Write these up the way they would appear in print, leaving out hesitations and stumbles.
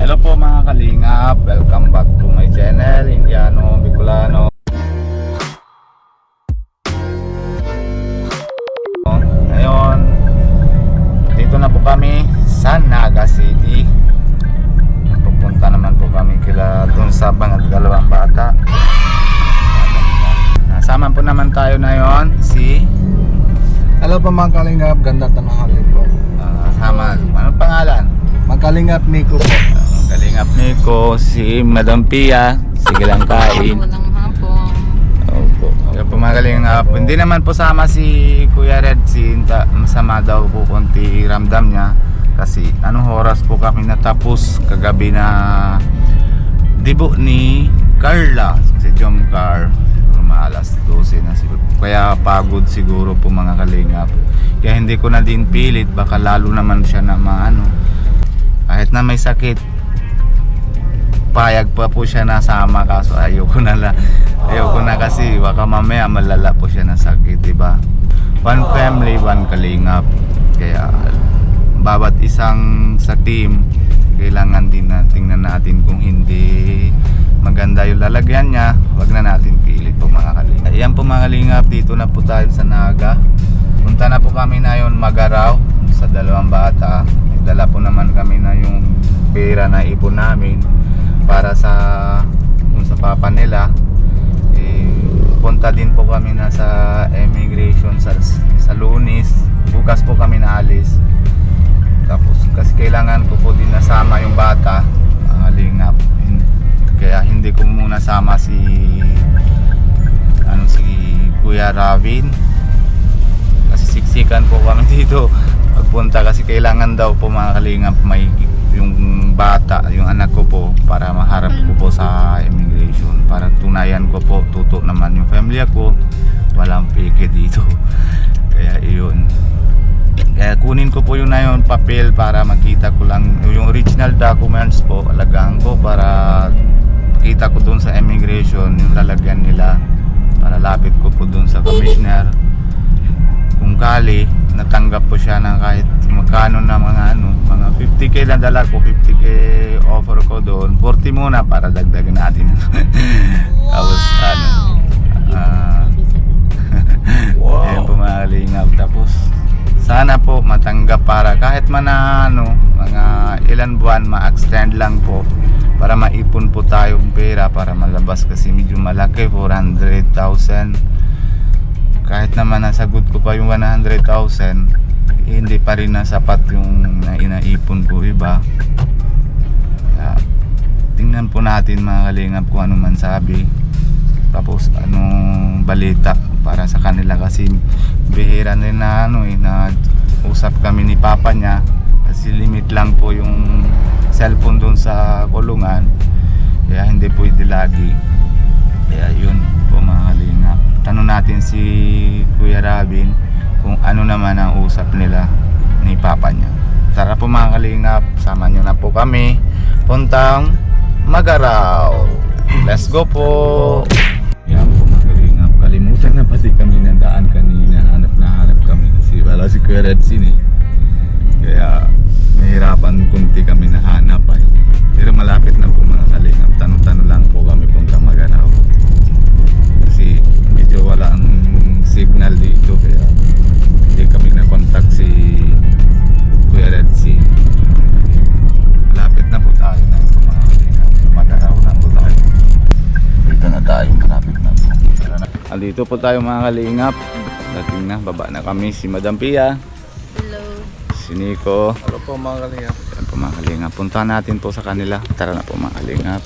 Hello po mga kalingap, welcome back to my channel, Indiano Bicolano. Ngayon, dito na po kami sa Naga City. Pupunta naman po kami kila dun sa mga dalawang bata. Nasama po naman tayo na yon si Hello po mga kalingap, ganda tanahali po. Sama, anong pangalan? Magkalingap Nico po. Kalingap Nico, si Madam Pia, sige lang kain. Magandang hapon. Opo. Kaya po mga kalingap, hindi naman po sama si Kuya Red, masama daw po konti ramdam niya. Kasi anong oras po kami natapos kagabi na debut ni Carla, si Jom Car. Alas 12 na siguro. Kaya pagod siguro po mga kalingap. Kaya hindi ko na din pilit, baka lalo naman siya na maano. Kahit na may sakit, payag pa po siya nasama, kaso ayoko na kasi baka mamaya malala po siya na sakit, diba? One family, one kalingap. Kaya bawat isang sa team kailangan din na tingnan natin kung hindi maganda yung lalagyan niya, wag na natin pilit po mga kalingap. Ayan po mga kalingap, dito na po tayo sa Naga. Punta na po kami na yon Magaraw sa dalawang bata. Dala po naman kami na yung pera na ipon namin para sa kung sa papa nila. Punta din po kami na sa immigration sa Lunes. Bukas po kami naalis. Tapos kasi kailangan ko po din nasama yung bata, lingap. Kaya hindi ko muna sama si Kuya Ravin. Kasi siksikan po kami dito pagpunta, kasi kailangan daw po mga kalingap may yung bata, yung anak ko po, para maharap ko po sa immigration, para tunayan ko po, tuto naman yung family ko, walang peke dito. Kaya iyon. Kaya kunin ko po yun na yun papel para makita ko lang yung original documents po, alagaan ko para makita ko dun sa immigration yung lalagyan nila, para lapit ko po dun sa commissioner kung kali natanggap po siya ng kahit magkano na mga 50k na dala ko, 50k offer ko doon, 40 muna para dagdagan natin. Tapos wow. Ayan po mga kalingap. Tapos sana po matanggap para kahit mga ilan buwan ma-extend lang po, para maipon po tayong pera para malabas, kasi medyo malaki, 400,000. Kahit naman nasagot ko pa yung 100,000, hindi pa rin nasapat yung inaipon ko iba. Kaya tingnan po natin mga kalingap kung ano man sabi, tapos anong balita para sa kanila, kasi bihira rin na na usap kami ni papa niya, kasi limit lang po yung cellphone doon sa kulungan, kaya hindi pwede lagi. Kaya yun po mga kalingap, tanong natin si Kuya Rabin kung ano naman ang usap nila ni papa niya. Tara po mga kalingap, sama nyo na po kami puntang Magaraw. Let's go po. Yan po mga kalingap, kalimutan na pati kami ng daan kanina, hanap na hanap kami kasi wala si Kuya Redsin eh. Kaya nahirapan kunti kami nahanap ay. Pero malapit na po mga kalingap, tanong-tanong lang po kami puntang Magaraw. Kasi medyo wala ang signal dito, kaya hindi kami na-contact si Kuya Redsin. Malapit na po tayo na po mga kalingap, Magaraw na po tayo. Dito na tayo, malapit na po. Dito po tayo mga kalingap. Dating na, baba na kami, si Madam Pia, Hello. si Nico. Hello po mga kalingap. Yan po mga kalingap, puntahan natin po sa kanila. Tara na po mga kalingap.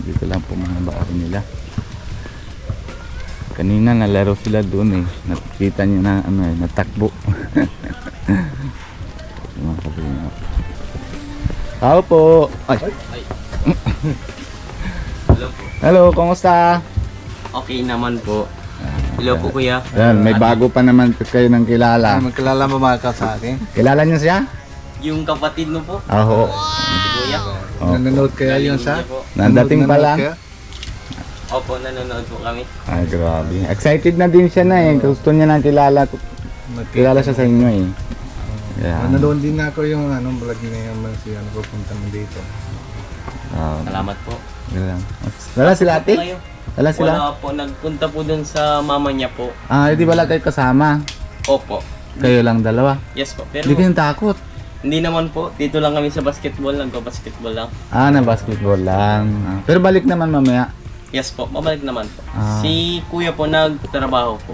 Dito lang po mga bahay nila. Kanina nalaro sila doon eh. Nakita nyo na natakbo. Mga kalingap. Tao po. Ay. Hello po. Hello, kumusta? Okay naman po. Hello po kuya. Yan, may bago pa naman kayo ng kilala. Magkilala mo mga ka sa akin? Kilala niyo siya? Yung kapatid mo po, Oo. si kuya. Opo. Nanonood kaya yun sa? Niyo po. Nadating pa lang. Opo, nanonood po kami. Ay, grabe. Excited na din siya na eh. Gusto niya nang kilala siya sa inyo eh. Yeah. Nanonood din ako yung vlog niya yung pupunta mo dito. Salamat po. Ganun lang. Wala sila ate? Kayo? Wala sila? Wala po, nagpunta po dun sa mama niya po. Di wala kayo kasama? Opo. Kayo lang dalawa? Yes po, pero Hindi kayong takot? hindi naman po. Dito lang kami sa basketball, nagpa-basketball lang. Na basketball lang. Pero balik naman mamaya. Yes po, mabalik naman po. Ah. Si kuya po nagtrabaho po.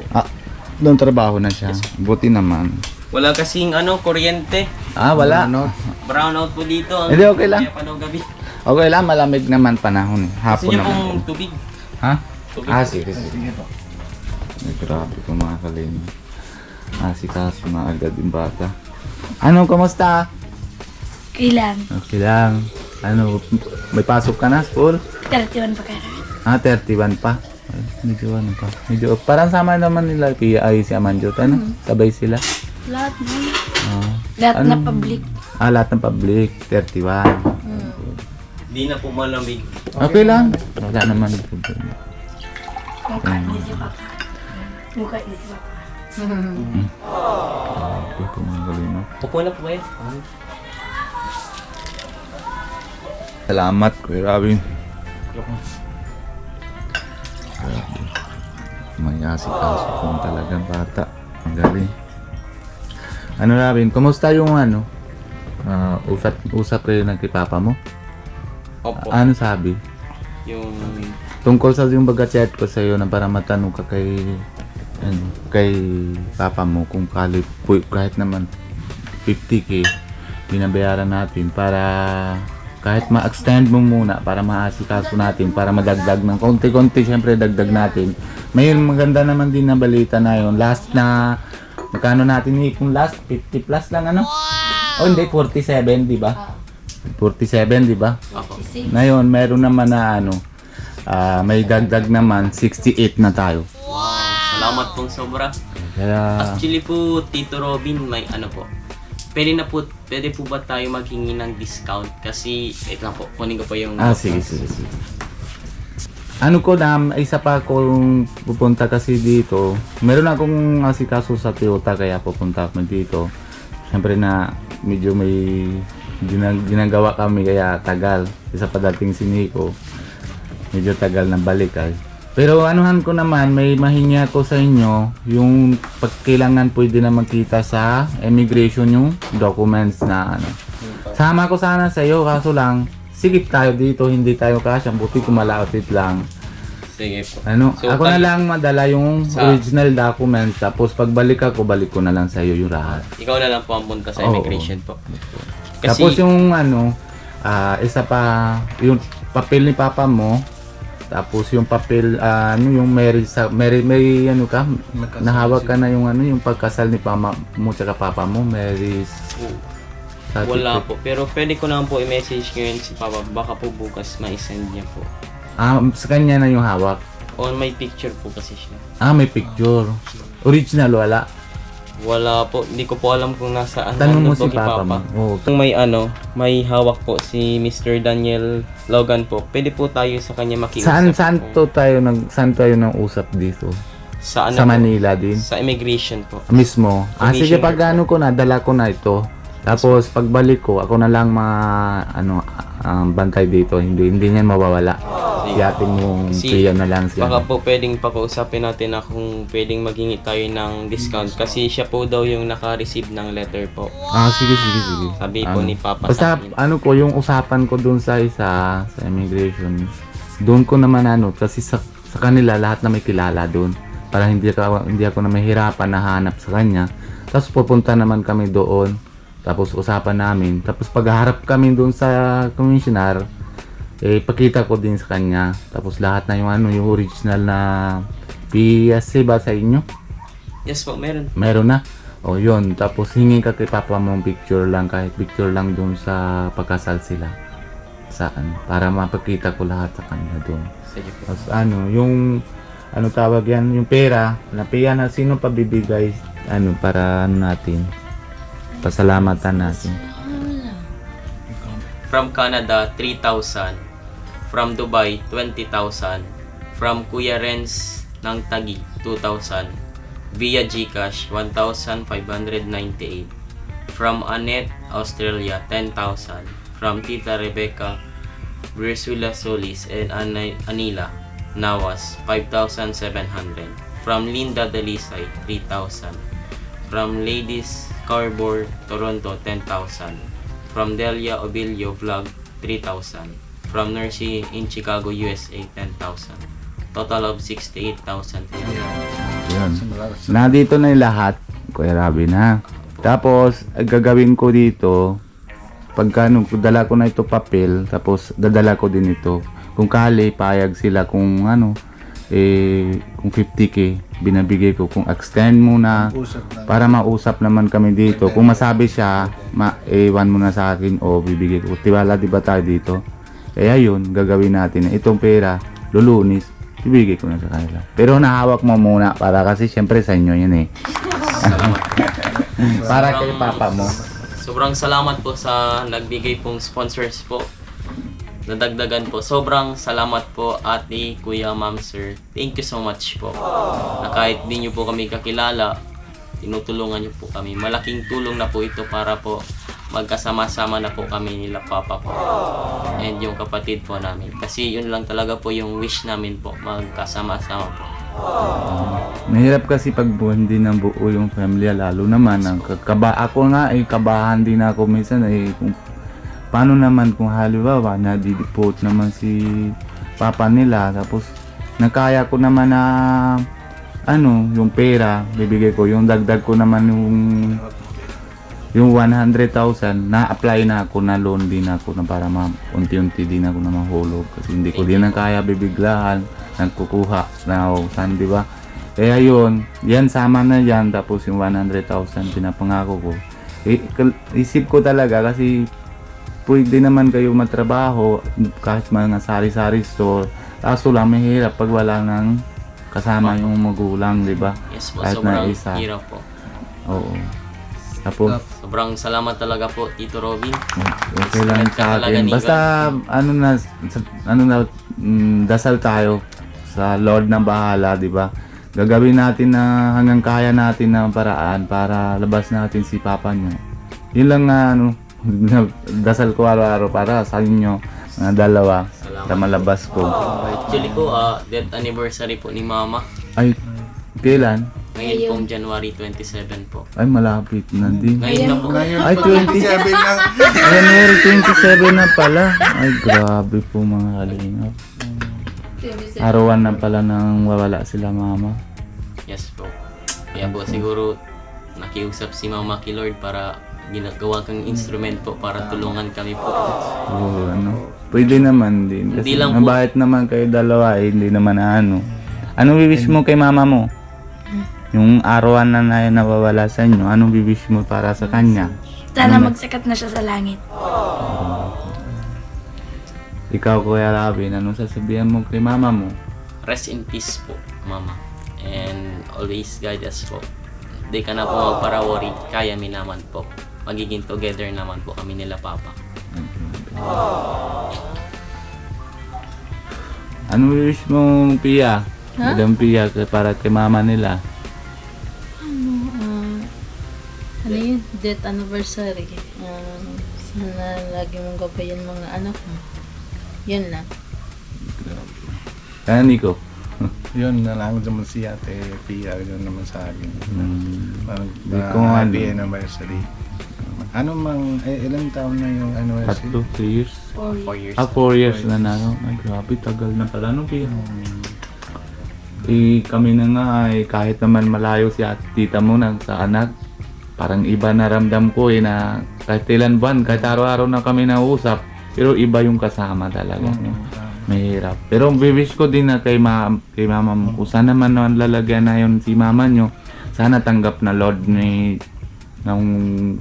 Doon trabaho na siya. Buti naman. Wala kasing kuryente. Wala. Brownout po dito. Hindi, okay lang. Kaya pa daw gabi. Okay lang, malamig naman panahon. Gusto Hapon niyo naman. pong tubig. Ha? Tubig. Sige. Ay, grabe ko mga kalin. Kaso na agad yung bata. Kamusta? Kailan? Okay lang. May pasok ka na, school? 31 pa kaya. 31 pa. Ay, medyo parang sama naman nila Pia ay si Amanjot, sabay sila. Lahat na. Lahat na public. Lahat ng public, 31. Di na po malamig. Okay lang. Wala naman problema. Mukha ni si Papa. Mukha ni si Papa. Okay, kumagaling no? Upo na po kayo. Salamat, Kuya Robin. May asikaso kung talagang bata. Ang galing. Robin, kumusta yung usap kayo ng kay Papa mo? Opo. Ano sabi? Yung Tungkol sa yung baga-chat ko sa'yo na para matanong ka kay Papa mo kung kahit naman 50k binabayaran natin para kahit ma-extend mo muna para maasikaso natin para madagdag ng konti-konti, syempre dagdag natin. May maganda naman din na balita na yun. Last na magkano natin kung last 50 plus lang hindi 47 di ba? 47 di ba? ako. Ngayon meron naman na may dagdag naman 68 na tayo. Wow, salamat pong sobra. Kaya Actually po, Tito Robin, may po. Pwede po ba tayo maghingi ng discount? Kasi, wait lang po, kunin ko pa yung... sige. Isa pa akong pupunta kasi dito. Meron akong asikaso sa Toyota kaya pupunta ako dito. Siyempre na medyo may ginagawa kami kaya tagal. Isa pa dating si Nico. Medyo tagal na balik ay. Pero anuhan ko naman, may mahingi ako sa inyo yung pagkailangan pwede na makita sa immigration yung documents na Sama ko sana sa iyo kaso lang sigit tayo dito, hindi tayo kasya, buti kumalapit lang. Sige po. So, ako na lang madala yung Sa- original documents tapos pagbalik ako, balik ko na lang sa iyo yung lahat. Ikaw na lang po ang punta sa Oo. immigration po. Kasi, Tapos yung isa pa, yung papel ni Papa mo, tapos yung papel, yung may nahawak ka na yung pagkasal ni Papa mo tsaka Papa mo, Mary's wala po. Pero pwede ko naman po i-message ngayon si Papa. Baka po bukas ma-send niya po. Sa kanya na yung hawak. On may picture po kasi siya. May picture. Original, wala. Wala po. Hindi ko po alam kung nasaan. Tanong mo Nandun si po kay Papa mo. Oo. Kung may hawak po si Mr. Daniel Logan po. Pwede po tayo sa kanya makiusap. Saan tayo nang usap dito? Sa Sa Manila din? Sa immigration po. Mismo. Sige, Commissioner pag ko na, dala ko na ito. Tapos pagbalik ko, ako na lang bantay dito. Hindi niyan mawawala. Yatin mong Pia na lang siya. Baka po pwedeng pakausapin natin na kung pwedeng maghingi tayo ng discount kasi siya po daw yung naka-receive ng letter po. Sige. Sabi po ni Papa Basta sa akin. yung usapan ko dun sa immigration. Doon ko naman kasi sa kanila lahat na may kilala doon. Para hindi ako na mahirapan na hanap sa kanya. Tapos pupunta naman kami doon. Tapos usapan namin. Tapos pagharap kami doon sa commissioner, pakita ko din sa kanya. Tapos lahat na yung original na PSC ba sa inyo? Yes po, meron. Meron na. Yun. Tapos hingi ka kay Papa mong picture lang, kahit picture lang doon sa pagkasal sila. Para mapakita ko lahat sa kanya doon. Sige po. Tapos tawag yan, yung pera, na sino pabibigay, para natin, pasalamatan natin. From Canada, 3,000. From Dubai, 20,000. From Kuya Renz ng Taguig, 2,000. Via GCash, 1,598. From Annette, Australia, 10,000. From Tita Rebecca, Brisula Solis, and Anila Nawas, 5,700. From Linda Dalisay, 3,000. From Ladies Carbor, Toronto, 10,000. From Delia Obilio Vlog, 3,000. From Nursey in Chicago, USA, 10,000. Total of 68,000. Yun. Nandito na yung lahat, Kuya Robin, ha? Tapos, ang gagawin ko dito, pagka dala ko na ito papel, tapos dadala ko din ito. Kung kali, payag sila kung kung 50k, binabigay ko. Kung extend muna, Usap na. para mausap naman kami dito. Kung masabi siya, iwan mo na sa akin o bibigay ko. Tiwala diba tayo dito? Kaya yun, gagawin natin. Itong pera, lulunis, ibigay ko na sa kanila. Pero nahawak mo muna para kasi syempre sa inyo yun eh. Salamat. Para kay papa mo. Sobrang salamat po sa nagbigay pong sponsors po. Nadagdagan po. Sobrang salamat po ate, kuya, ma'am, sir. Thank you so much po. Na kahit di nyo po kami kakilala, tinutulungan nyo po kami. Malaking tulong na po ito para po magkasama-sama na po kami nila papa po. And yung kapatid po namin. Kasi yun lang talaga po yung wish namin po. Magkasama-sama po. Mahirap kasi pag hindi ng buo yung family, lalo naman ang ako nga kabahan din ako minsan kung paano naman kung halimbawa na didipot naman si papa nila, tapos nakaya ko naman na yung pera bibigay ko, yung dagdag ko naman yung 100,000 na-apply na ako, na loan din ako na para unti-unti din ako na mahulog kasi hindi ko din na kaya bibiglahan, nagkukuha na saan, di ba? Kaya yan sama na yan, tapos yung 100,000 pinapangako ko. Isip ko talaga kasi pwede naman kayo matrabaho kahit mga sari-sari store, kaso lang mahirap pag wala nang kasama yung magulang, di ba? Yes po, Kahit na sobrang isa. hirap po. Oo. Tapos Sobrang salamat talaga po, Tito Robin. okay lang sa akin. Basta dasal tayo sa Lord na bahala, di ba? Gagawin natin na hanggang kaya natin na paraan para labas natin si papa niyo. Yun lang dasal ko araw-araw para sa inyo dalawa na malabas ko. Actually po, death anniversary po ni Mama. Ay, kailan? Ngayon pong January 27 po. Ay, malapit na din. Ngayon na po. Ay, 27 lang. January 27 na pala. Ay, grabe po mga kalingap. Arawan na pala nang wawala sila mama. Yes po. Kaya po siguro nakiusap si Mama kay Lord para ginagawa kang instrument po para tulungan kami po. So, pwede naman din. Kasi Hindi lang po. mabait naman kayo dalawa, hindi naman Anong wish mo kay mama mo? Yung arawan na nawawala sa inyo, anong wish mo para sa kanya? Sana magsikat na siya sa langit. Ikaw, Kuya Robin, anong sasabihan mo kay mama mo? Rest in peace po, Mama. And always guide us po. Di ka na po magpara-worry. Kaya mi naman po. Magiging together naman po kami nila Papa. Anong wish mo, Pia? Madam Pia, para kay mama nila? Ano yun? Death anniversary. Sana lagi mong gabayan mga anak mo. Yun lang. Ano, Nico? Yun na lang naman si Ate Pia, yun naman sa akin. Parang Di ko nga happy anniversary. Ano mang, ilang taon na yung anniversary? 3 years? 4 years. 4 years na na. Ay, grabe, tagal na pala. Ano, Pia? Kami na nga, kahit naman malayo si tita mo sa anak, parang iba na ramdam ko na kahit ilan buwan, kahit araw-araw na kami nausap, pero iba yung kasama talaga. Mahirap. Pero wish ko din na kay mama mo, kung sana man lalagyan na yun si mama nyo, sana tanggap na Lord ni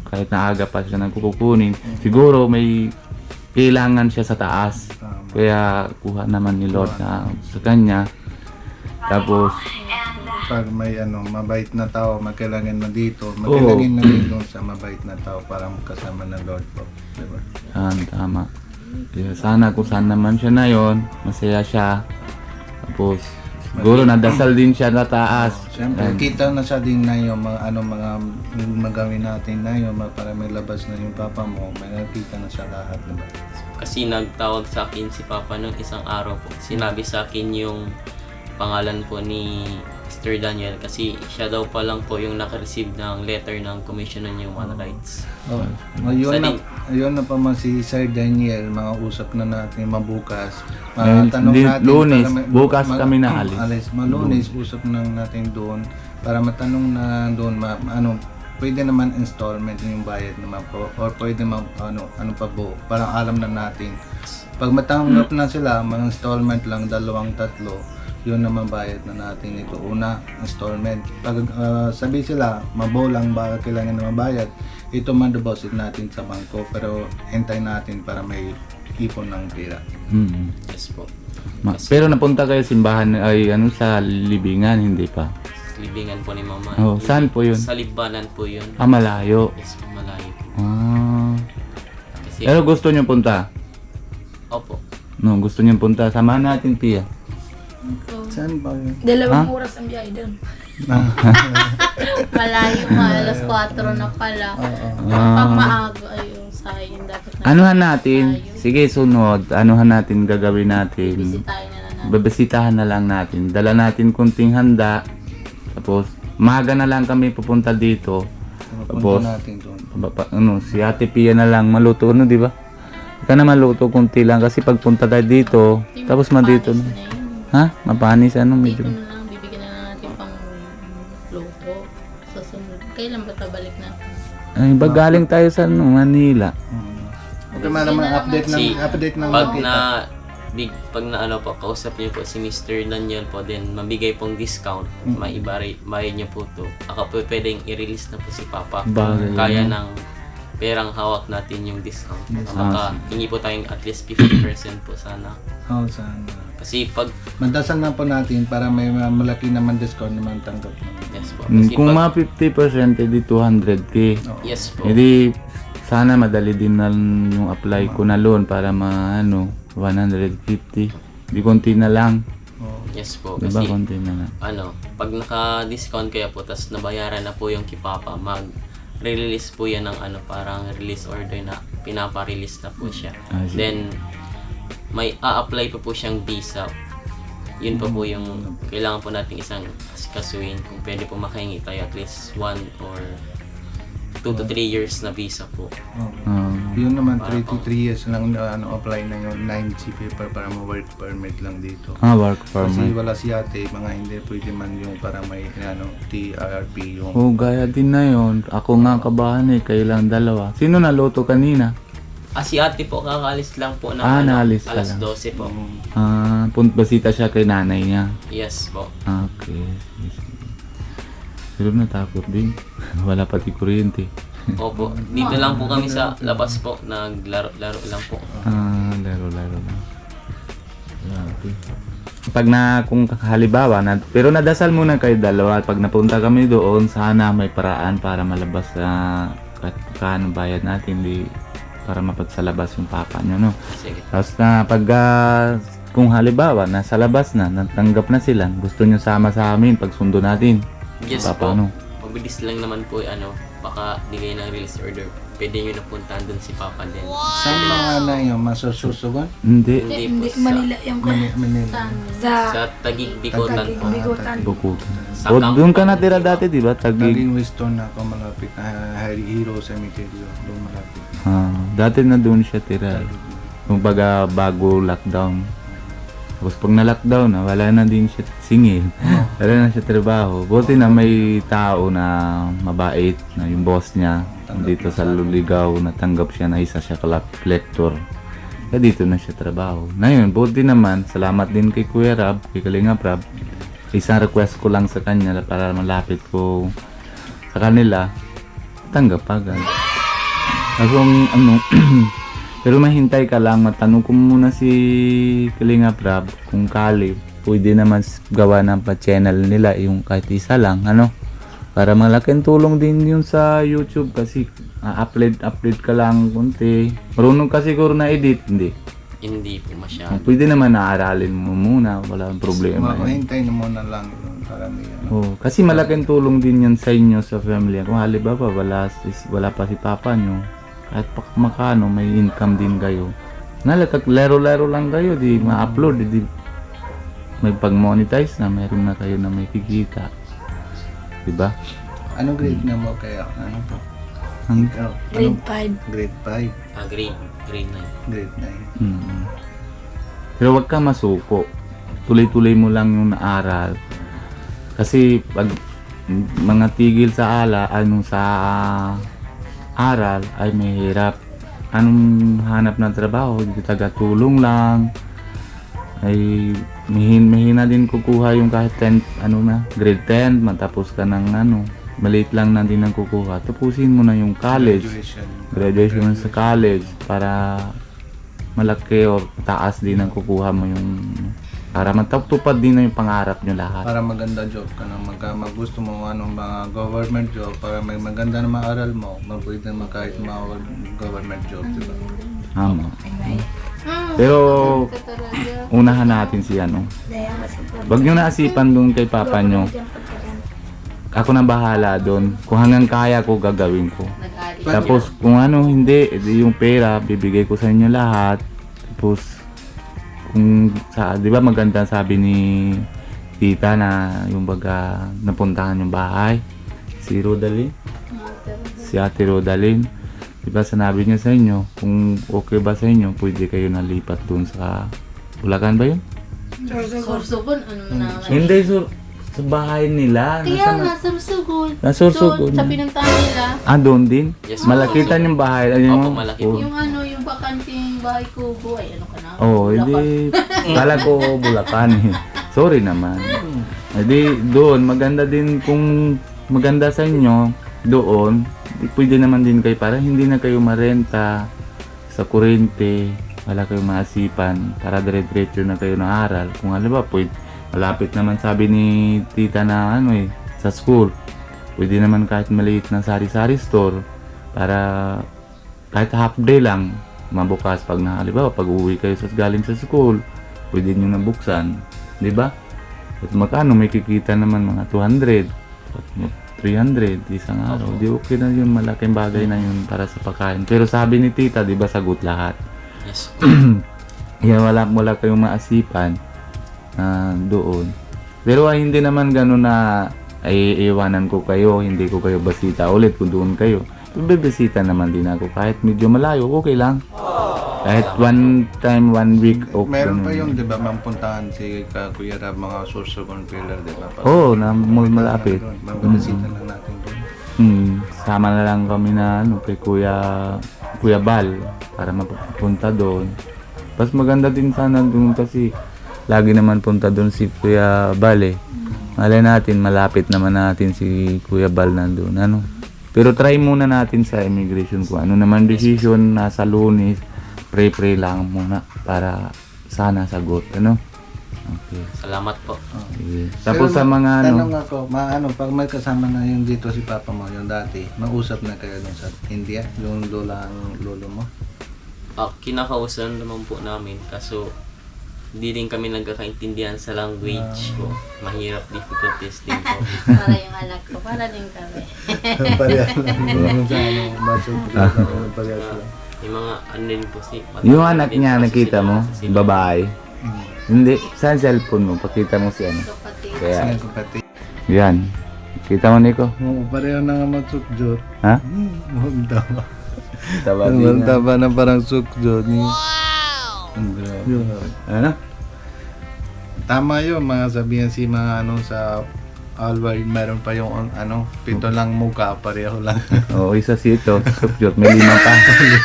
kahit na aga pa siya nagkukunin. Siguro may kailangan siya sa taas. Kaya kuha naman ni Lord na sa kanya. Tapos Pag may mabait na tao, magkailangan na dito. Magkailangan na dito sa mabait na tao para kasama ng Lord po. Diba? tama. Kaya sana kung saan naman siya na yon, masaya siya. Tapos Siguro nadasal din siya na taas. Siyempre, kita na siya din na yung mga magawin natin na yung para may labas na yung papa mo, may nakita na siya lahat, diba? Kasi nagtawag sa akin si Papa nung isang araw po. Sinabi sa akin yung pangalan po ni Mr. Daniel kasi siya daw pa lang po yung naka-receive ng letter ng Commission on Human Rights. Oh, yun na pa man si Sir Daniel, mga usap na natin mabukas. Tanong natin Lunes, para bukas kami na alis. Lunes, usap na natin doon para matanong na doon pwede naman installment yung bayad naman po or pwede ano pa po, parang alam na natin. Pag matanggap na sila, mga installment lang, 2, 3, yun naman bayad na natin ito. Una, installment. Pag sabi sila, mabolang ba kailangan na mabayad, ito man deposit natin sa bangko pero hintay natin para may ipon ng pera. Yes po. Pero napunta kayo simbahan ay sa libingan, hindi pa? Libingan po ni Mama. Oh, saan po yun? Sa Libanan po yun. Malayo. Yes po, malayo po. Kasi, Pero gusto niyo punta? opo. No, gusto niyo punta. Samahan natin, Pia. Saan ba yun? 2 oras ang biyahe doon. Malayo mga alas 4 na pala. Pag maaga, ayun, sayang dapat na. Anuhan natin. Sige, sunod. Anuhan natin, gagawin natin. Bisitahin na natin. Babisitahan na lang natin. Dala natin kunting handa. Tapos, maga na lang kami pupunta dito. Tapos, Punta natin doon. si Ate Pia na lang maluto, di ba? Ika na maluto kunti lang kasi pagpunta tayo dito, tapos dito na. Ha? Mapanis Dito medyo. na lang, bibigyan na lang natin pang luto. Sa sunod. Kailan ba tabalik na? Ay, galing tayo sa Manila. Okay, malaman update ng Pag kausap niyo po si Mr. Daniel po, then mabigay pong discount, bayad niyo po to. Ako po pwedeng i-release na po si Papa. Bagay. Kaya ng perang hawak natin yung discount. Maka hingi po tayong at least 50% po sana. Sana. Kasi pag, Mandasal na po natin para may malaki naman discount naman tanggap naman. yes po. Kasi Kung pag, mga 50%, edi 200k. yes po. Edi, sana madali din na yung apply ko na loan para 150. Di konti na lang. Yes po. Diba, Kasi, konti na lang. pag naka-discount kaya po, tas nabayaran na po yung kay Papa, mag-release po yan ng parang release order na pinapa-release na po siya. Ah, sige. Then, may a-apply po siyang visa. Yun po yung kailangan po natin isang asikasuhin kung pwede po makahingi tayo at least 1 or 2 to 3 years na visa po. Yun naman 3 to 3 years lang apply na yung 9G paper para ma-work permit lang dito. Work Kasi permit. wala si ate, mga hindi pwede man yung para may TRP yung Gaya din na yun. Ako nga kabahan kailang dalawa. Sino naluto kanina? Si ate po kakaalis lang po ng naalis ka alas lang. 12 po. Basita siya kay nanay niya. Yes po. Okay. Pero natakot din. Wala pati kuryente. Opo. Dito lang po kami sa labas po. Naglaro-laro lang po. Laro lang. Okay. Kung halimbawa, pero nadasal muna kayo dalawa. Pag napunta kami doon, sana may paraan para malabas kano bayad natin. Para mapagsalabas yung papa nyo, no? Sige. Tapos kung halimbawa, nasa labas na, natanggap na sila, gusto nyo sama sa amin, pagsundo natin. Yes Papa, po. no? Mabilis lang naman po baka bigay ng release order. Pwede nyo napuntahan dun si Papa din. saan mga na yung masususugan? Hindi. Hindi po Manila yung Manila. sa sa Taguig, Bicotan po. Bigotan. Bukutan. Sa O, camp doon ka po natira dito. dati, di ba? Tagig. Laging Weston na ako malapit na Hero Cemetery doon malapit. Dati na doon siya tira. Kumbaga bago lockdown. Tapos pag na-lockdown na, wala na din siya singil. Wala na siya trabaho. Buti na may tao na mabait, na yung boss niya dito sa Luligaw, natanggap siya na isa siya collector. Kaya dito na siya trabaho. Ngayon, buti naman, salamat din kay Kuya Rab, kay Kalinga Rab. Isang request ko lang sa kanya para malapit ko sa kanila, tanggap agad. Kaso pero mahintay ka lang, matanong ko muna si Kalinga Prab kung kali, pwede naman gawa ng pa-channel nila yung kahit isa lang, para malaking tulong din yun sa YouTube kasi upload ka lang kunti. Marunong ka siguro na edit, hindi? Hindi po masyado. Pwede naman naaralin mo muna, wala problema. Hintay na muna lang yun para may ano. Oh, kasi malaking tulong din yan sa inyo sa family. Kung halimbawa wala pa si papa nyo, kahit pa makano may income din kayo. Laro-laro lang kayo, di ma-upload, di may pag-monetize na, meron na kayo na may kikita. Diba? Anong grade na mo kaya? Ano to? Ang, Ikaw? Grade Anong- 5. Grade 5. Grade 9. Grade 9. Pero wag ka masuko. Tuloy-tuloy mo lang yung naaral. Kasi pag mga tigil sa sa aral ay may hirap. Anong hanap ng trabaho? Taga-tulong lang. Ay mahina din kukuha yung kahit 10, grade 10, matapos ka ng maliit lang na din ang kukuha. Tapusin mo na yung college. Graduation sa college para malaki o taas din ang kukuha mo yung para matupad din na yung pangarap nyo lahat. Para maganda job ka na gusto mo mga government job para may maganda na maaral mo, pwede naman kahit mga government job, di ba? Tama. Pero unahan natin si Daya kasi po. Wag nyo naasipan doon kay papa nyo. Ako na bahala doon. Kung hanggang kaya ko, gagawin ko. Tapos kung hindi, edi yung pera, bibigay ko sa inyo lahat. Tapos, di ba maganda sabi ni tita na yung baga napuntahan yung bahay. Si Rodalyn. Si Ate Rodalyn. Di ba sinabi niya sa inyo, kung okay ba sa inyo, pwede kayo nalipat dun sa Bulacan ba yun? Sorsogon, na? Hindi, sa bahay nila. Kaya nga, Sorsogon. Sorsogon. Sa pinuntahan nila. Doon din? Yes, Malakitan yung bahay. Opo, malaki po. Yung yung bakanting bahay kubo, ay ano ka na? Hindi. Kala ko Bulacan eh. Sorry naman. Hindi, doon, maganda din kung maganda sa inyo, doon, pwede naman din kayo para hindi na kayo marenta sa kuryente, wala kayong maasipan para dire-diretso na kayo ng aral. Kung halimbawa, malapit naman sabi ni tita na sa school, pwede naman kahit maliit na sari-sari store para kahit half day lang mabukas pag halimbawa pag uwi kayo galing sa school, pwede nyo nabuksan, di ba? At magkano may kikita naman mga 200 300 isang araw. Di okay na yun, malaking bagay na yun para sa pagkain. Pero sabi ni tita, di ba sagot lahat? Yes. Yan, wala kayong maasipan doon. Pero hindi naman gano'n na ay iwanan ko kayo, hindi ko kayo basita ulit kung doon kayo. Bibisita naman din ako kahit medyo malayo, okay lang. Kahit one time, 1 week, okay. Meron pa yung, di ba, mampuntahan si Kuya Rab, mga Sorsogon pillar, di ba? Oo, malapit. Mabibisita lang natin doon. Sama na lang kami na kay Kuya Bal para mapunta doon. Mas maganda din sana doon kasi lagi naman punta doon si Kuya Bal eh. Malay natin, malapit naman natin si Kuya Bal nandun. Pero try muna natin sa immigration kung ano naman decision nasa Lunes. Pray lang muna para sana sagot. Okay. Salamat po. Sige. Tapos sa Pero mga tanong ako, pag may kasama na yung dito si Papa mo, yung dati, mag-usap na kayo dun sa India, yung lolo mo? Kinakausap naman po namin kaso hindi din kami nagkakaintindihan sa language ko. Mahirap, difficulties din po. Para yung anak ko, para din kami. Parehas lang. Parehas lang. Yung mga din po yung anak niya nakita mo, babae. Hindi, sa cellphone mo, pakita mo si Kapatid. Kaya, Sino kapatid? yan. Kita mo, Nico? Oo, pareho na nga magsukjot. Ha? Magtaba. Taba din na. Magtaba na parang sukjot. Wow! Ang grabe. Ano? Tama yun, mga sabihan si mga sa Alward, meron pa yung 7 lang mukha, pareho lang. Oo, isa si ito. Sukjot, may 5 pa.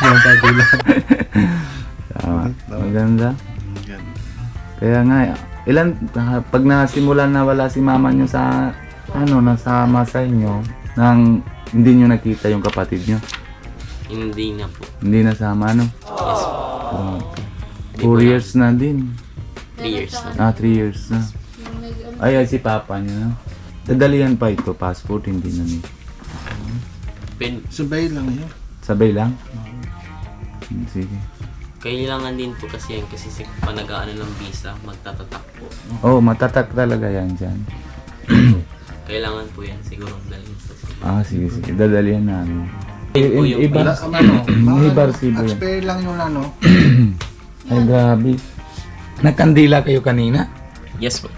Yung kabilang. Tama. Maganda. Kaya nga, pag nasimulan na wala si mama nyo sa, nasama sa inyo, nang hindi nyo nakita yung kapatid nyo. Hindi na po. Hindi nasama, Yes po. 4 years na din. 3 years na. 3 years na. Ay, si papa nyo. Dadalihan pa ito, passport, hindi na ni. Pen, Sabay lang yun. Sabay lang? Sige. Kailangan din po kasi yan kasi sa panagaan ng visa, magtatatak po. Oh, matatak talaga yan dyan. Kailangan po yan siguro dalhin po. Sige, dadalihan namin. Yun po yung Iba, iba resibo yan. Expire lang yung ano. Ay, grabe. Nagkandila kayo kanina? Yes po.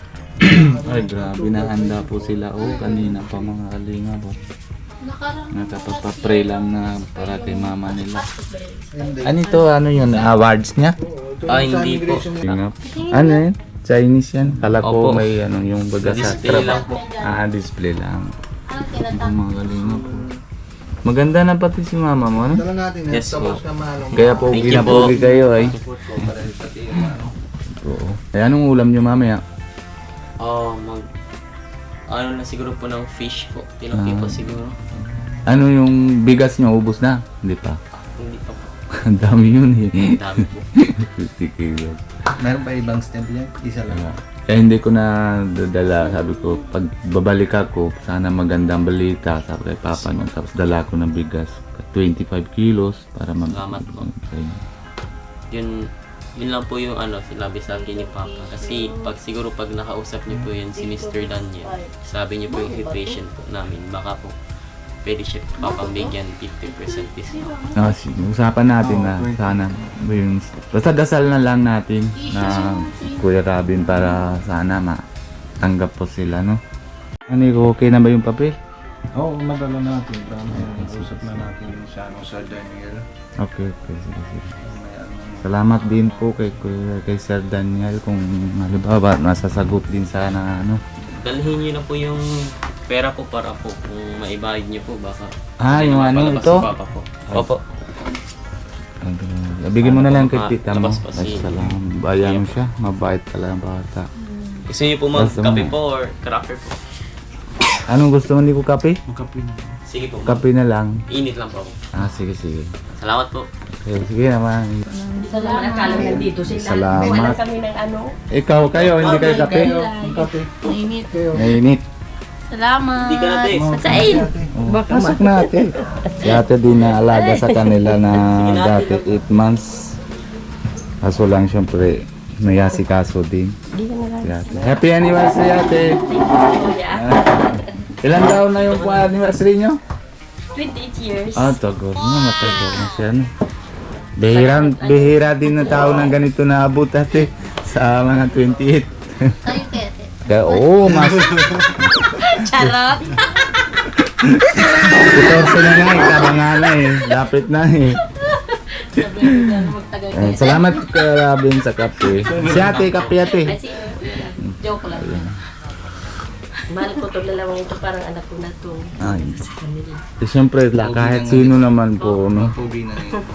Ay, grabe. Nahanda po sila. Kanina pa mga kalinga po. Nakapapapray lang na para kay mama nila. Ano ito? Ano yun? Awards niya? Hindi po. Tingnan. Ano yun? Chinese yan? Kala ko Opo. may ano yung baga sa Display lang po. display lang. Ang mga kalinga po. Maganda na pati si mama mo, ano? Dala natin yan. Yes, Tapos po. na manong. Kaya po Thank you ginapogi po. kayo ay. Para pati yung ano. Oo. Ay, anong ulam nyo mamaya? Ano na siguro po ng fish po. Tilapia po siguro. Ano yung bigas nyo? Ubus na? Hindi pa. Hindi pa po. Ang dami yun eh. Ang dami po. 50 kilos. Meron pa ibang stamp yan? Isa lang. Kaya hindi ko na dadala. Sabi ko, pag babalik ako, sana magandang balita. Sabi kay Papa nun. Tapos dala ko ng bigas. 25 kilos para Salamat po. Yun lang po yung sinabi sa akin ni Papa. Kasi siguro pag nakausap niyo po yun si Mr. Daniel, sabi niyo po yung situation po namin, baka po pwede siya papambigyan 50% discount. Sige, usapan natin na sana. Yung, basta dasal na lang natin na Kuya Robin para sana matanggap po sila, no? Ano, okay na ba yung papel? Oo, madala natin. Usap na natin yung Sir Daniel. Okay. Sige. Salamat din po kay Sir Daniel kung halimbawa nasasagot din sana Dalhin niyo na po yung pera po para po kung maibayad niyo po baka. yung mapalabas ito? si Papa po. Opo. Bigyan mo na lang kay tita mo. Labas pa Ay, si- salamat. Bayan mo siya. Mabait talaga ang bata. Gusto niyo po Basta magkape mo. po or cracker po? Anong gusto mo? Hindi ko kape? Sige po. Kape na lang. Init lang po ako. Sige. Salamat po. Okay, sige naman. Akala nandito sila. Salamat. Wala kami ng ano. Ikaw, kayo, hindi kayo kape? Kape. Mainit. Nainit. Salamat. Hindi ka natin. Pagkain. Pasok natin. Si ate din na alaga sa kanila na dati 8 months. Kaso lang syempre, may asikaso din. Si ate. Happy anniversary ate! Ilan taon na yung anniversary nyo? 28 years. Tagal na, matagal na siya. Bihira din na tao ng ganito na abot ate sa mga 28. Tayo kaya. Kaya, mas Charot. 14 na nga, tama nga na lapit na Sabi ko na magtagal kayo. Salamat kay Robin sa kape. Si ate, kape ate. Joke lang. Mahal ko to lalawang ito, parang anak ko na to. Ay. Siyempre, kahit sino naman po, no? Pogi na yun.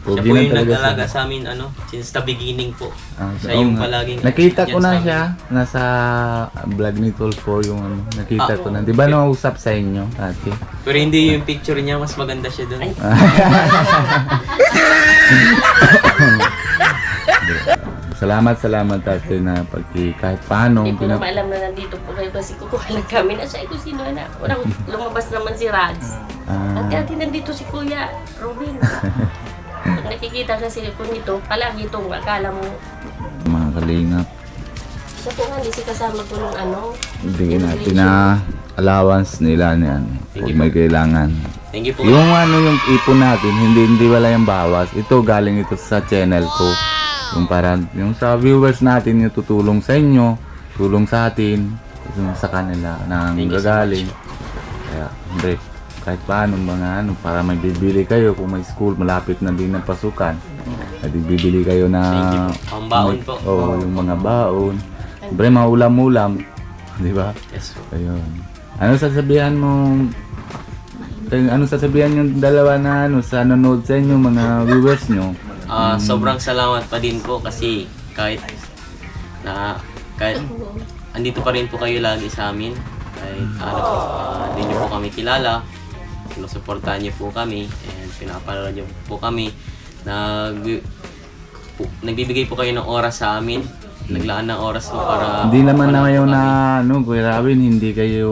Siya Pogi po na yung talaga nag-alaga siya. sa amin since the beginning po. Siya Oo yung nga. palaging Nakita ko dyan na sa amin. siya, nasa vlog ni Tolfo yung nakita ko na. Di ba nausap sa inyo, ate? Pero hindi yung picture niya, mas maganda siya doon. Salamat ate na kahit paano. Hindi ko naman alam na nandito po kayo kasi kukuha lang kami. Nasa ko sino na. Walang lumabas naman si Rads. At kaya nandito si Kuya Robin. Pag nakikita kasi ko nito, palagi itong akala mo. Mga kalingap. Siya po nga, hindi si kasama ko ng ano. Bigyan natin na allowance nila niyan. Kung may kailangan. Thank you po. Yung yung ipon natin, hindi wala yung bawas. Ito galing ito sa channel ko. Yung para yung sa viewers natin yung tutulong sa inyo, tulong sa atin, yung sa kanila nang Thank you so gagaling. Kaya, hindi, kahit paano mga para may bibili kayo kung may school, malapit na din ng pasukan. At bibili kayo na Thank you po. Pambaon po. Oo, yung mga baon. Siyempre, mga ulam-ulam. Di ba? Yes po. Ayun. Ano sasabihan mo? Ano sasabihan yung dalawa na sa nanonood sa inyo, mga viewers nyo? Sobrang salamat pa din po kasi kahit andito pa rin po kayo lagi sa amin. Kahit hindi niyo po kami kilala, sinusuportahan niyo po kami and pinapanood niyo po kami. Nagbibigay po kayo ng oras sa amin. Naglaan ng oras po para Hindi naman na mapanood ngayon po na, kami. Kuya Robin, hindi kayo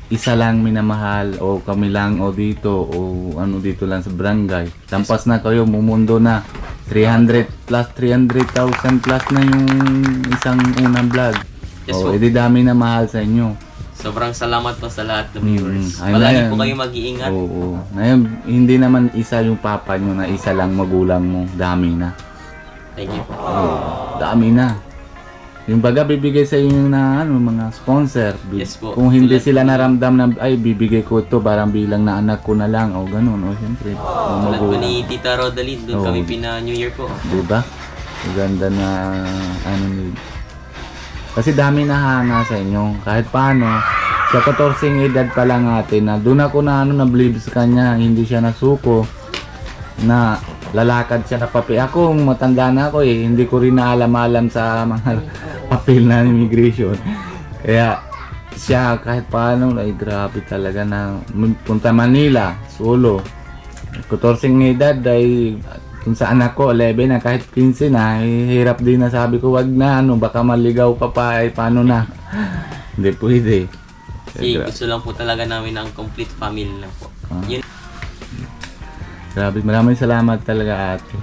isa lang minamahal o kami lang o dito o ano dito lang sa barangay. Lampas na kayo, mumundo na. 300 plus 300,000 plus na yung isang unang vlog. Yes, O, po. edi dami na mahal sa inyo. Sobrang salamat po sa lahat ng viewers. Ayun na Palagi yan. po kayo mag-iingat. Oo. Ngayon, hindi naman isa yung papa nyo na isa lang magulang mo. Dami na. Thank you po. Dami na. Yung baga bibigay sa inyo na ano, mga sponsor. Yes po. Kung hindi Tulad- sila naramdam na ay bibigay ko ito parang bilang na anak ko na lang o ganun o siyempre. Yung Tulad po magulang. ni Tita Rodaline, doon Oo. kami pina-New Year po. Diba? Maganda na ano ni. Kasi dami na hanga sa inyo. Kahit paano, sa 14 edad pa lang natin na doon ako na ano na-believe sa kanya, hindi siya nasuko na lalakad siya na papel. Ako, matanda na ako eh. Hindi ko rin naalam-alam sa mga papel na immigration. Kaya siya kahit paano, ay grabe talaga na punta Manila, solo. 14 edad ay kung sa anak ko 11 na kahit 15 na hirap din na sabi ko wag na ano baka maligaw ka pa ay paano na. Hindi pwede. Kasi gusto lang po talaga namin ng complete family lang po. Yun. Grabe, maraming salamat talaga ate.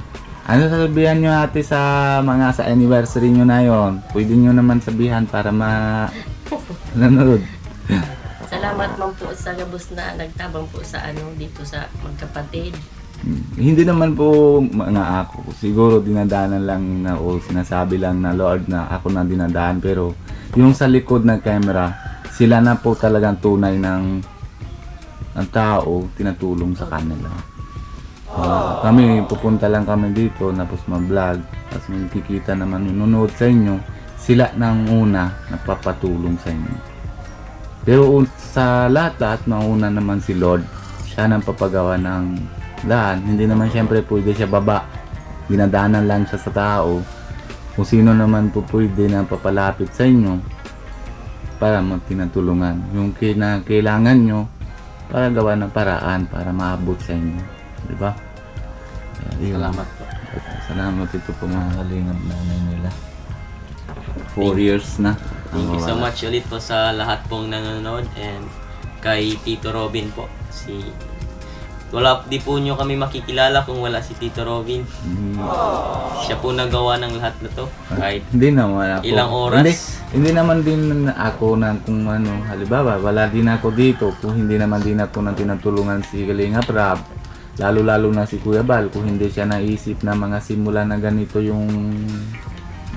Ano sasabihan nyo ate sa mga sa anniversary nyo na yon? Pwede nyo naman sabihan para nanonood. Salamat man po sa gabos na nagtabang po sa ano dito sa magkapatid. Hindi naman po mga ako. Siguro dinadanan lang na o sinasabi lang na Lord na ako na dinadaan. Pero yung sa likod ng camera, sila na po talagang tunay ng tao tinatulong sa kanila. Kami, pupunta lang kami dito, tapos ma-vlog, tapos makikita naman yung nanonood sa inyo, sila nang una nagpapatulong sa inyo. Pero sa lahat, mauna naman si Lord, siya nang papagawa ng daan. Hindi naman siyempre pwede siya baba, dinadanan lang siya sa tao. Kung sino naman po pwede na papalapit sa inyo para magtinatulungan. Yung kailangan nyo para gawa ng paraan para maabot sa inyo. Diba? Salamat po. Salamat ito po mga kalingap nanay nila. 4 years na. Thank you so much ulit po sa lahat pong nanonood and kay Tito Robin po. Di po nyo kami makikilala kung wala si Tito Robin. Siya po nagawa ng lahat na to. Kahit Hindi naman ako. Ilang oras? Hindi naman din ako na kung ano, halimbawa, wala din ako dito kung hindi naman din ako na tinatulungan si Kalingap Rab. Lalo-lalo na si Kuya Bal kung hindi siya naisip na mga simula na ganito yung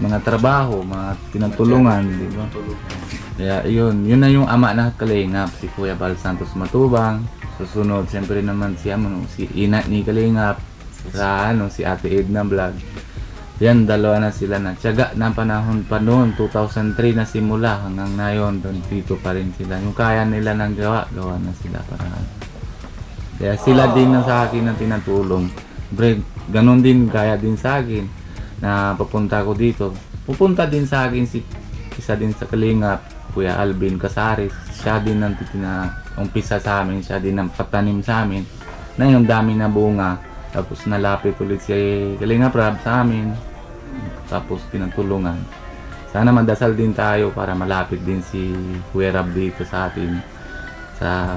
mga trabaho, mga tinatulungan, di ba? Kaya yun na yung ama na Kalingap, si Kuya Bal Santos Matubang. Susunod, siyempre naman si Ina ni Kalingap, sa si Ate Edna Vlog. Yan, dalawa na sila na. Tiyaga na panahon pa noon, 2003 na simula hanggang ngayon, doon dito pa rin sila. Yung kaya nila nang gawa na sila para. Kaya sila din na sa akin na tinatulong. Bre, ganun din, kaya din sa akin na papunta ko dito. Pupunta din sa akin isa din sa Kalingap, Kuya Alvin Casares. Siya din ang umpisa sa amin, siya din ang patanim sa amin. Na yung dami na bunga. Tapos nalapit ulit si Kalingap Rab sa amin. Tapos tinatulungan. Sana mandasal din tayo para malapit din si Kuya Rab dito sa atin.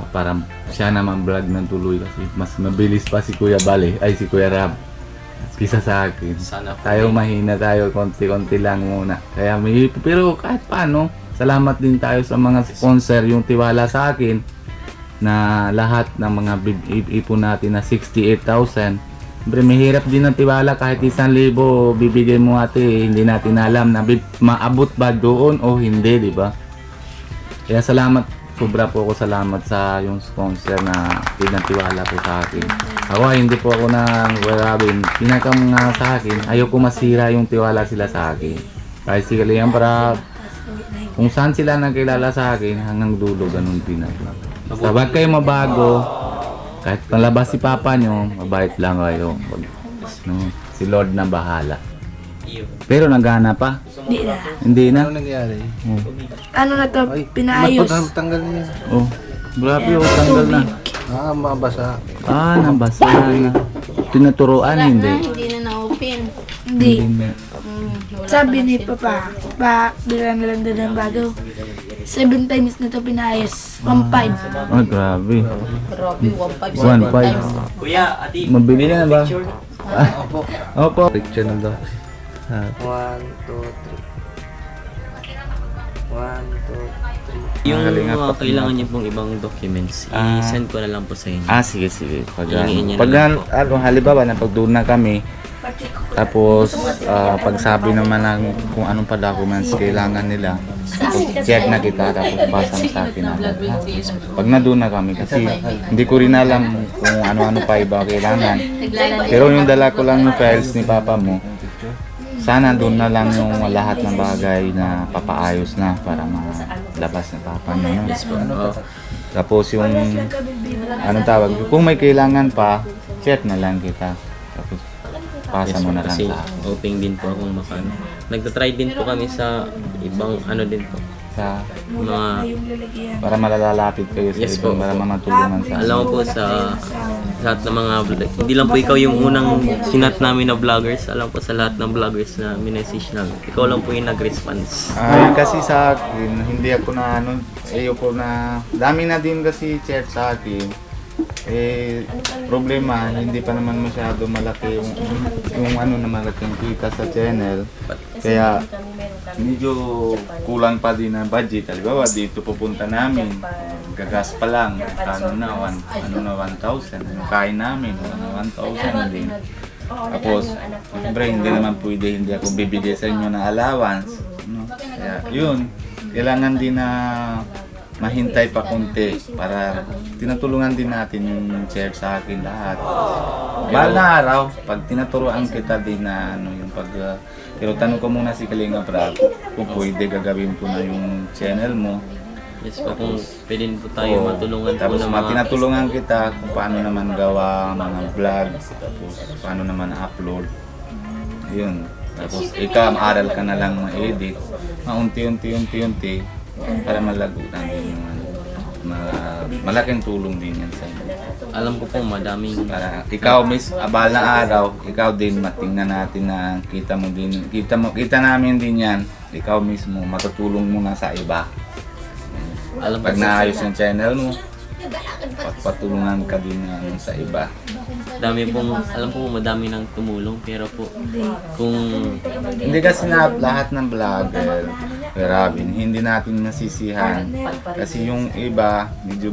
Para siya naman vlog ng tuloy kasi mas mabilis pa si Kuya Bale, si Kuya Rab kisa sa akin. Sana po. Tayo mahina tayo, konti-konti lang muna. Kaya pero kahit paano, salamat din tayo sa mga sponsor yung tiwala sa akin na lahat ng mga ipon natin na 68,000. Siyempre, mahirap din ang tiwala kahit 1,000 bibigay mo ate, hindi natin alam na maabot ba doon o hindi, di ba? Kaya sobra po ako salamat sa yung sponsor na pinatiwala po sa akin. Ako hindi po ako nang warabin. Pinakam nga sa akin, ayoko masira yung tiwala sila sa akin. Kahit si Kalingap para kung saan sila nakilala sa akin, hanggang dulo ganun din ako. Basta wag kayo mabago. Kahit palabas si Papa nyo, mabait lang kayo. Si Lord na bahala. Pero nagana pa? Di na. Hindi na? Ano nangyari? Ano na to? Pinaayos. Tanggal niya. Oh, grabe oh, tanggal na. Mabasa. Nabasa na. Tinuturuan, hindi. Hindi na na-open. Hindi. Hindi. Sabi ni Papa, bila na lang din ng bago. 7 times na to pinayos. 1.5. Oh, grabe. Grabe, 1.5 1.5. Kuya, ati, Mabili na ba? picture. Opo. Picture na daw. 1, 2, 3. 1, 2, 3. Yung Kalingap mga pa- kailangan niyo pong ibang documents, i-send ko na lang po sa inyo. Sige. Pag, Hingin niya pag na lang halimbawa, napag-doon na kami, Pati ko. tapos pag sabi naman ng kung anong pa documents kailangan nila, check na kita, tapos basa na sa akin agad. Pag na-doon na kami, kasi hindi ko rin alam kung ano-ano pa iba kailangan. Pero yung dala ko lang yung files ni papa mo, sana doon na lang yung lahat ng bagay na papaayos na para malabas na papa niya. No? Tapos yung anong tawag, kung may kailangan pa, check na lang kita. Tapos pasa mo na lang Kasi sa hoping din po akong makano. Nagtatry din po kami sa ibang ano din po. sa Mga, Yung lalagyan. para malalalapit kayo sa Yes ibang, po. para matulungan sa alam mo po sa lahat ng mga vlog, hindi lang po ikaw yung unang sinat namin na vloggers. Alam po sa lahat ng vloggers na minessage namin. Ikaw lang po yung nag-response. Ay, kasi sa akin, hindi ako na ano, ayoko na, dami na din kasi chat sa akin. Problema, hindi pa naman masyado malaki yung ano na malaking kita sa channel. Kaya medyo kulang pa din ang budget. Halimbawa, dito pupunta namin, gagas pa lang, ano na, 1,000. Yung kain namin, 1,000 din. Tapos, siyempre, hindi naman pwede, hindi ako bibigay sa inyo ng allowance. No? Kaya, yun, kailangan din na mahintay pa konti para tinutulungan din natin yung chair sa akin lahat. Mahal na araw, pag tinuturuan kita din na ano, yung pag... pero tanong ko muna si Kalinga Prab kung pwede gagawin ko na yung channel mo. Yes po, kung pwede po tayo Oo. matulungan po Tapos ng mga... tinutulungan kita kung paano naman gawa mga vlog, tapos paano naman upload. Yun. Tapos ikaw, aral ka na lang ma-edit. Maunti-unti para malago natin yung ano. Malaking tulong din yan sa inyo. Alam ko po madaming... Para ikaw, miss, abal na araw, ikaw din matingnan natin na kita mo din, kita namin din yan. Ikaw mismo, matutulong mo na sa iba. Alam ko Pag naayos yung channel mo, patulungan ka din na ano, sa iba. dami pong... Alam ko po madami nang tumulong pero po kung... Hindi kasi na lahat ng vlogger, Robin, hindi natin nasisihan. Kasi yung iba, medyo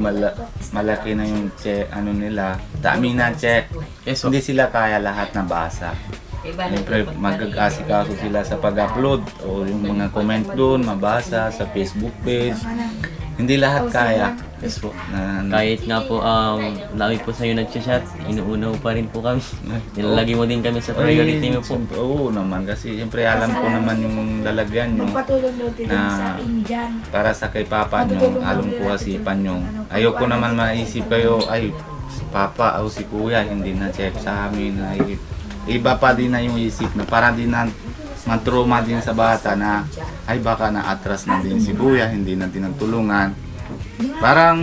malaki na yung check, ano nila, dami na check. Yes, so, Hindi sila kaya lahat na basa. Siyempre, mag-asikaso sila sa pag-upload o yung mga comment doon, mabasa sa Facebook page. Hindi lahat kaya. yes po. Na, Kahit nga po, dami po sa'yo nag-chat, inuuna pa rin po kami. Nilalagay mo din kami sa priority mo po. Oo naman, kasi siyempre alam ko naman yung lalagyan nyo Magpatulog mo din na sa Indian. para sa kay papa nyo, alam ko asipan nyo. Ayoko naman maisip kayo, ay, si papa o si kuya hindi na check sa amin. Ay, iba pa din na yung isip na para din na matroma din sa bata na ay baka na-atras na din si kuya, hindi na tinagtulungan. Parang,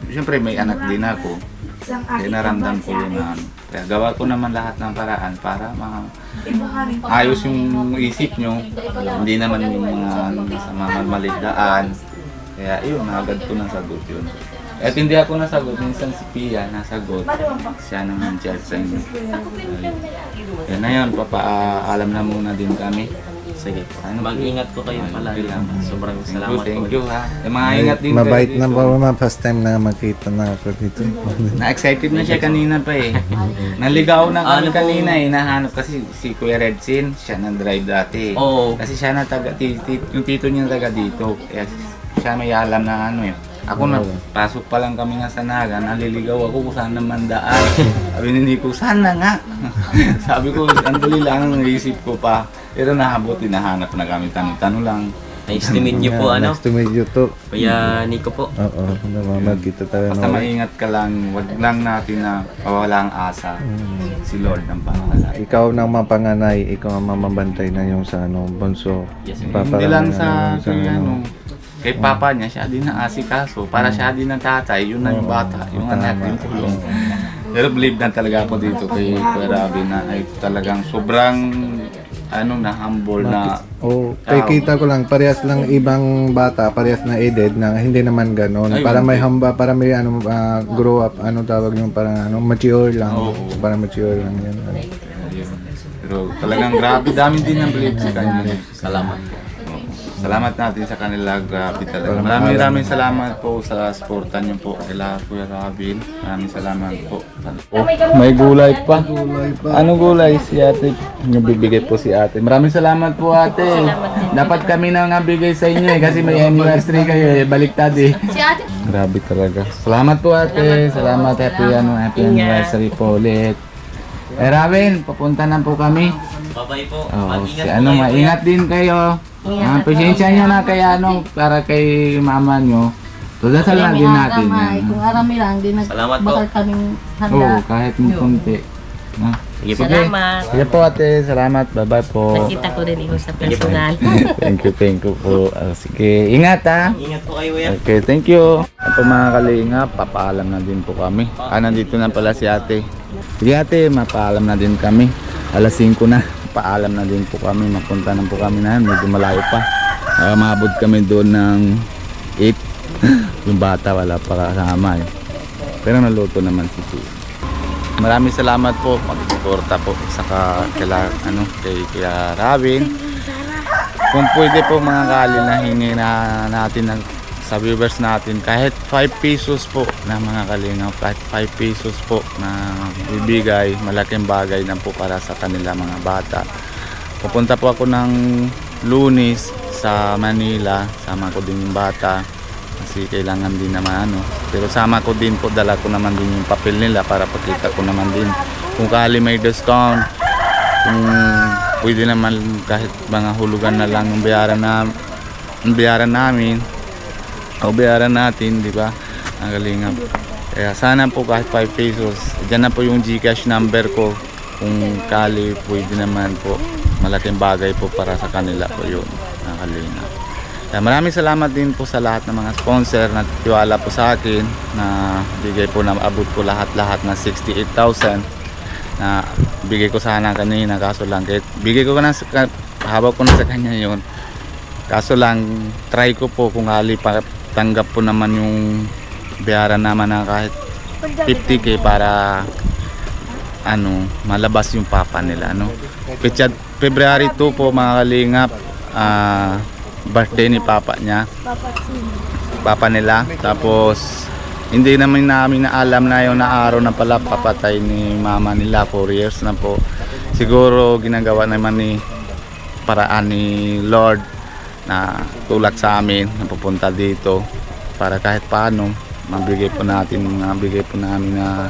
siyempre may anak din ako. Isang Kaya aking naramdam ko yun na ano. Kaya gawa ko naman lahat ng paraan para ayos yung isip nyo. Hindi naman yung mga ano, sa mga maligdaan. Kaya yun, agad ko nasagot yun. At hindi ako nasagot, minsan si Pia nasagot. Siya naman chat sa inyo. Kaya na yun, papaalam na muna din kami. Sige, Ano, mag-ingat po kayo palagi. Sobrang salamat Thank po. you ha. Mga ingat din Mabait kayo na dito. ba mga first time na makita na ako dito? Na-excited na siya kanina pa eh. Naligaw na kami Ano po? kanina eh. Nahanap kasi si Kuya Redsin, siya nang-drive dati. Oo. Kasi siya na taga, yung tito niya taga dito. Kaya siya may alam na ano eh. Ako na, pasok pa lang kami nga sa Naga, naliligaw ako kung saan naman daan. Sabi ni Nico, sana nga? Sabi ko, andali lang ang naisip ko pa. Pero nahabot, hinahanap na kami, tanong-tanong lang. Nice to meet you po, ano? Nice to meet you too. Kuya Nico po. Oo, magkita tayo. Basta maingat ka lang, wag lang natin na mawala ang asa. Si Lord ang pangalan. Ikaw nang mapanganay, ikaw ang mamabantay na yung sa ano, bunso. Yes, Hindi lang sa kay papa niya, siya din na asikaso. Para siya din ang tatay, yun na yung bata, yung anak din tulong. Pero believe na talaga ako dito kay Kuya Robin na ay talagang sobrang na humble na Oh, kita ko lang parehas lang ibang bata, parehas na edad na hindi naman ganoon. Ayun. Para may hamba, para may grow up, tawag yung parang mature lang. Oo. Para mature lang yan. pero talagang grabe, dami din ang believe sa kanya. Salamat. Salamat natin sa kanila, grabe talaga. Maraming salamat po sa suporta niyo po kila Kuya Robin. Maraming salamat po. May gulay pa. Anong gulay si ate? Yung bibigay po si ate. Maraming salamat po ate. Dapat kami na nga bigay sa inyo kasi may anniversary kayo baliktad eh. Si ate. Grabe talaga. Salamat po ate. Salamat, happy anniversary po ulit. Robin, papunta na po kami. Bye-bye po. Oh, Mag-ingat si po kayo, kuya. maingat din kayo. Pasensya nyo na kaya para kay mama nyo. So, dasal na din natin yan. Kung arami lang, di Salamat po. bakal kaming handa. Oo, kahit ng konti. No? Sige po. Salamat. Sige po ate, salamat. Bye-bye po. Nakita ko rin ikaw sa personal. Thank you po. Sige, ingat ha. Ingat po kayo, kuya. Okay, thank you. Ito mga kalingap, papaalam na din po kami. Nandito na pala si ate. Sige ate, mapaalam na din kami. Alas 5 na. Paalam na din po kami. Mapunta na po kami na. Medyo malayo pa. Maabot kami doon ng 8. Yung bata wala pa kasama eh. Pero naluto naman si Chi. Maraming salamat po. Pag-suporta po saka kay Robin. Kung pwede po mga kali na hingi na natin sa viewers natin kahit 5 pesos po na mga kalingap, kahit 5 pesos po na bibigay, malaking bagay na po para sa kanila mga bata. Pupunta po ako ng Lunes sa Manila, sama ko din yung bata kasi kailangan din naman pero sama ko din po, dala ko naman din yung papel nila para pakita ko naman din kung kali may discount, kung pwede naman kahit mga hulugan na lang yung bayaran namin o bayaran natin, di ba? Ang kalingap. Kaya sana po kahit 5 pesos. Diyan na po yung GCash number ko. Kung kali pwede naman po. Malaking bagay po para sa kanila po yun. Ang kalingap. Kaya maraming salamat din po sa lahat ng mga sponsor na tiwala po sa akin na bigay po na abot ko lahat-lahat na 68,000 na bigay ko sana kanina, kaso lang kahit bigay ko na hawak ko na sa kanya yun. Kaso lang try ko po kung ali tanggap po naman yung bayaran naman na kahit 50k para malabas yung papa nila February 2 po mga kalingap, birthday ni papa niya, papa nila. Tapos hindi naman namin na alam na yung araw na pala papatay ni mama nila, 4 years na po. Siguro ginagawa naman ni paraan ni Lord na tulak sa amin na pupunta dito para kahit paano mabigay po namin na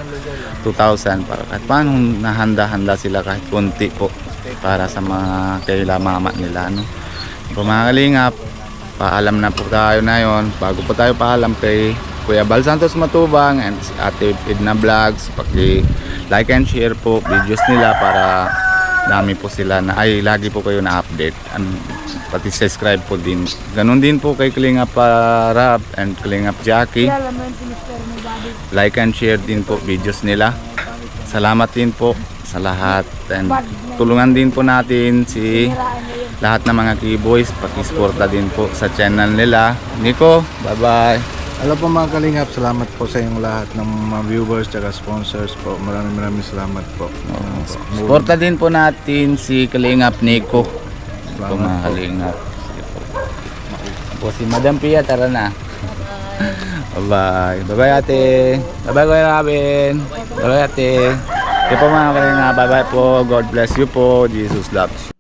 2,000 para kahit paano nahanda-handa sila kahit konti po para sa mga kaila mama nila So mga kalingap, paalam na po tayo na yon. Bago po tayo paalam kay Kuya Bal Santos Matubang and si Ate Edna Vlogs, paki-like and share po videos nila para dami po sila lagi po kayo na update, pati subscribe po din. Ganon din po kay Kalingap Rap and Kalingap Jackie, like and share din po videos nila. Salamat din po sa lahat and tulungan din po natin lahat ng mga keyboys, paki-suporta din po sa channel nila. Nico, bye bye. Hello po mga kalingap, salamat po sa inyong lahat ng mga viewers at sponsors po. Maraming salamat po. Suporta din po natin si Kalingap Nico. Po mga kalingap. Sige po. Si Madam Pia, tara na. Bye bye. Bye bye ate. Bye bye Kuya Robin. Bye bye ate. Sige po mga kalingap. Bye bye po. God bless you po. Jesus loves you.